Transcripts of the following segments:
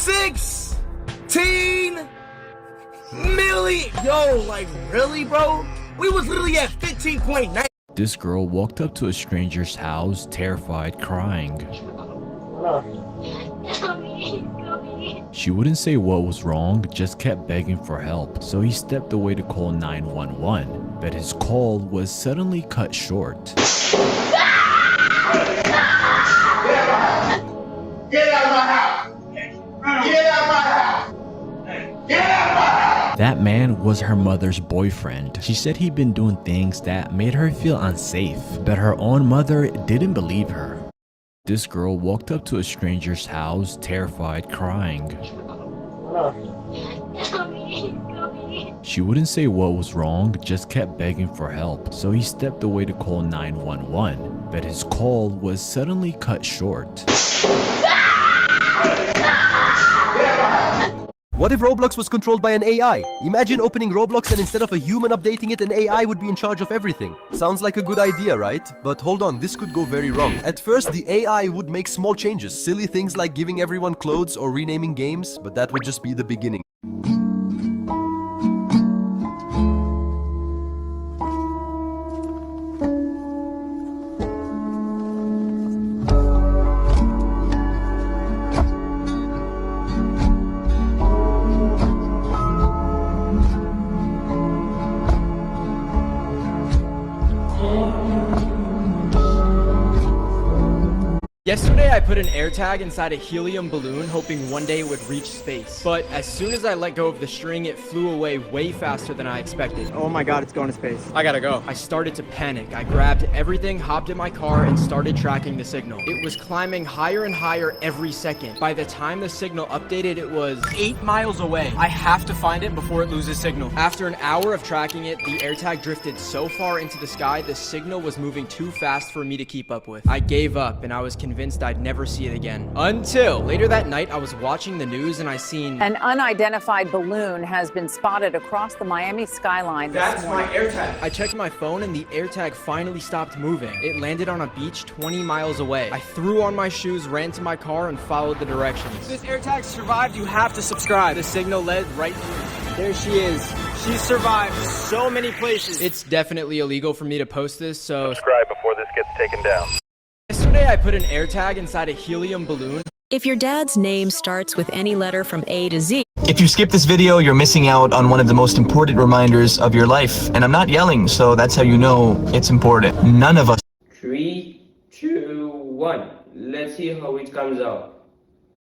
16 million. Yo, like really, bro? We was literally at 15.9. This girl walked up to a stranger's house, terrified, crying. She wouldn't say what was wrong, just kept begging for help. So he stepped away to call 911, but his call was suddenly cut short. Get out of my house! Get out of my house! Get out of my house! That man was her mother's boyfriend. She said he'd been doing things that made her feel unsafe, but her own mother didn't believe her. This girl walked up to a stranger's house, terrified, crying. She wouldn't say what was wrong, just kept begging for help. So he stepped away to call 911, but his call was suddenly cut short. What if Roblox was controlled by an AI? Imagine opening Roblox and instead of a human updating it, an AI would be in charge of everything. Sounds like a good idea, right? But hold on, this could go very wrong. At first, the AI would make small changes, silly things like giving everyone clothes or renaming games, but that would just be the beginning. Yesterday I put an air tag inside a helium balloon hoping one day it would reach space. But as soon as I let go of the string, it flew away way faster than I expected. Oh my god, it's going to space. I gotta go. I started to panic. I grabbed everything, hopped in my car, and started tracking the signal. It was climbing higher and higher every second. By the time the signal updated, it was 8 miles away. I have to find it before it loses signal. After an hour of tracking it, the air tag drifted so far into the sky, the signal was moving too fast for me to keep up with. I gave up and I was convinced I'd never see it again. Until later that night, I was watching the news and I seen an unidentified balloon has been spotted across the Miami skyline this morning. That's my air tag. I checked my phone and the air tag finally stopped moving. It landed on a beach 20 miles away. I threw on my shoes, ran to my car, and followed the directions. If this air tag survived, you have to subscribe. The signal led right through. There she is. She survived so many places. It's definitely illegal for me to post this, so subscribe before this gets taken down. Yesterday, I put an air tag inside a helium balloon. If your dad's name starts with any letter from A to Z. If you skip this video, you're missing out on one of the most important reminders of your life. And I'm not yelling, so that's how you know it's important. None of us. 3, 2, 1. Let's see how it comes out.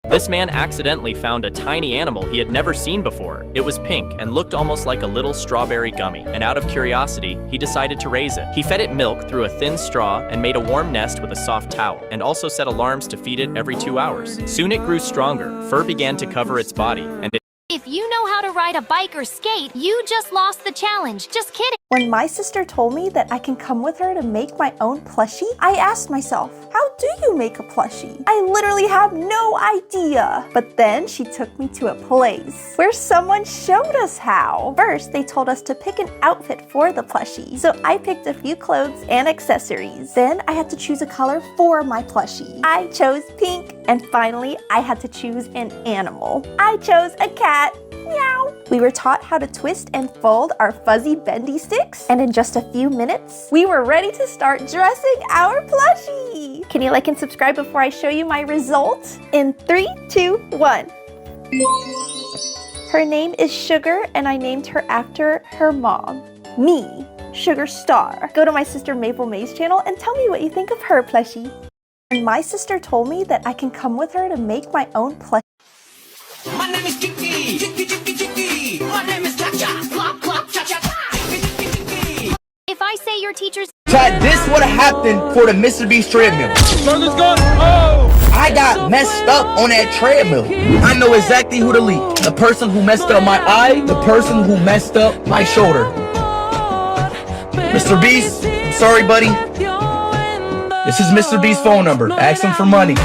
This man accidentally found a tiny animal he had never seen before. It was pink and looked almost like a little strawberry gummy, and out of curiosity, he decided to raise it. He fed it milk through a thin straw and made a warm nest with a soft towel, and also set alarms to feed it every 2 hours. Soon it grew stronger, fur began to cover its body, and If you know how to ride a bike or skate, you just lost the challenge. Just kidding. When my sister told me that I can come with her to make my own plushie, I asked myself, how do you make a plushie? I literally have no idea. But then she took me to a place where someone showed us how. First, they told us to pick an outfit for the plushie. So I picked a few clothes and accessories. Then I had to choose a color for my plushie. I chose pink. And finally, I had to choose an animal. I chose a cat. Meow. We were taught how to twist and fold our fuzzy bendy sticks, and in just a few minutes, we were ready to start dressing our plushie. Can you like and subscribe before I show you my result? In 3, 2, 1. Her name is Sugar, and I named her after her mom. Me, Sugar Star. Go to my sister Maple May's channel and tell me what you think of her plushie. And my sister told me that I can come with her to make my own plushie. My name is Chicky, Chicky, Chicky, Chicky. My name is Cha-Cha, Flop, Flop, Cha-Cha, Chicky, Chicky, Chicky. If I say your teacher's... Chat, this would have happened for the Mr. Beast treadmill. Let's go. Oh! I got messed up on that treadmill. I know exactly who to lead. The person who messed up my eye, the person who messed up my shoulder. Mr. Beast, I'm sorry, buddy. This is Mr. Beast's phone number. Ask him for money.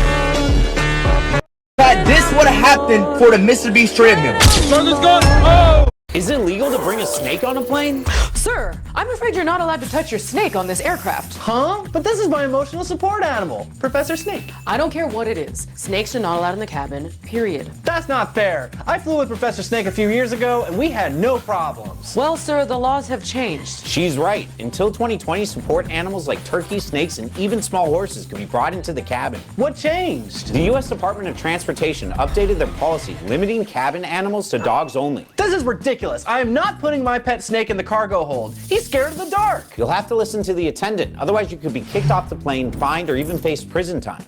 This would have happened for the Mr. Beast treadmill. Let's go. Oh! Is it legal to bring a snake on a plane? Sir, I'm afraid you're not allowed to touch your snake on this aircraft. Huh? But this is my emotional support animal, Professor Snake. I don't care what it is. Snakes are not allowed in the cabin, period. That's not fair. I flew with Professor Snake a few years ago and we had no problems. Well, sir, the laws have changed. She's right. Until 2020, support animals like turkeys, snakes, and even small horses could be brought into the cabin. What changed? The U.S. Department of Transportation updated their policy limiting cabin animals to dogs only. This is ridiculous. I am not putting my pet snake in the cargo hold. He's scared of the dark. You'll have to listen to the attendant. Otherwise, you could be kicked off the plane, fined, or even face prison time.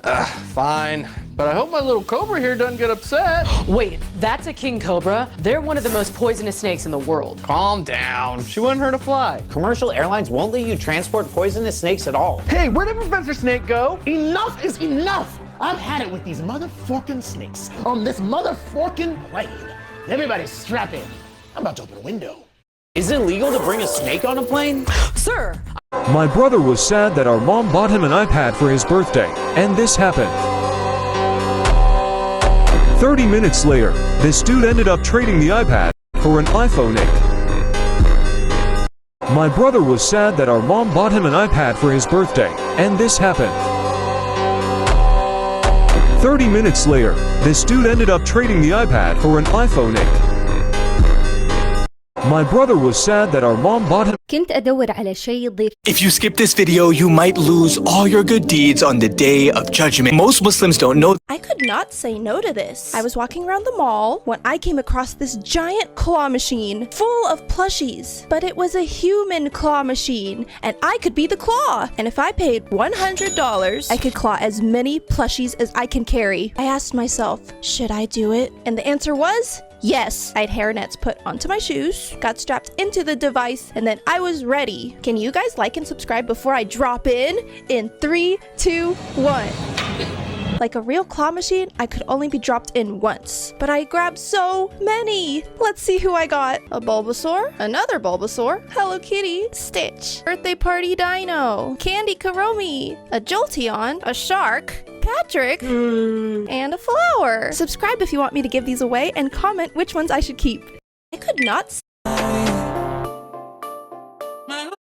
Fine. But I hope my little cobra here doesn't get upset. Wait, that's a king cobra? They're one of the most poisonous snakes in the world. Calm down. She wouldn't hurt a fly. Commercial airlines won't let you transport poisonous snakes at all. Hey, where did Professor Snake go? Enough is enough. I've had it with these motherfucking snakes on this motherfucking plane. Everybody strap in. I'm about to open a window. Is it legal to bring a snake on a plane? Sir! My brother was sad that our mom bought him an iPad for his birthday, and this happened. 30 minutes later, this dude ended up trading the iPad for an iPhone 8. My brother was sad that our mom bought him an iPad for his birthday, and this happened. 30 minutes later, this dude ended up trading the iPad for an iPhone 8. My brother was sad that our mom bought him. كنت أدور على شيء يضيف. If you skip this video, you might lose all your good deeds on the day of judgment. Most Muslims don't know. I could not say no to this. I was walking around the mall when I came across this giant claw machine full of plushies. But it was a human claw machine, and I could be the claw. And if I paid $100, I could claw as many plushies as I can carry. I asked myself, should I do it? And the answer was yes. I had hairnets put onto my shoes, got strapped into the device, and then I was ready. Can you guys like and subscribe before I drop in? In 3, 2, 1. Like a real claw machine, I could only be dropped in once. But I grabbed so many! Let's see who I got. A Bulbasaur, another Bulbasaur, Hello Kitty, Stitch, Birthday Party Dino, Candy Karomi, a Jolteon, a Shark, Patrick, and a flower. Subscribe if you want me to give these away, and comment which ones I should keep. I could not.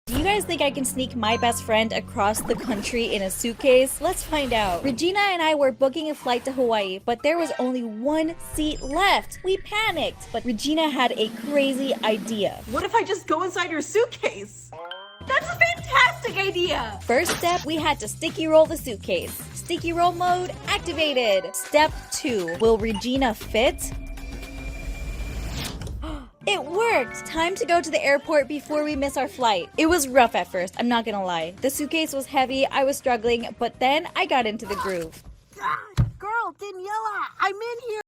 Do you guys think I can sneak my best friend across the country in a suitcase? Let's find out. Regina and I were booking a flight to Hawaii, but there was only one seat left. We panicked, but Regina had a crazy idea. What if I just go inside your suitcase? That's a fantastic idea! First step, we had to sticky roll the suitcase. Sticky roll mode activated. Step 2, will Regina fit? It worked! Time to go to the airport before we miss our flight. It was rough at first, I'm not gonna lie. The suitcase was heavy, I was struggling, but then I got into the groove. Girl, Daniela, I'm in here!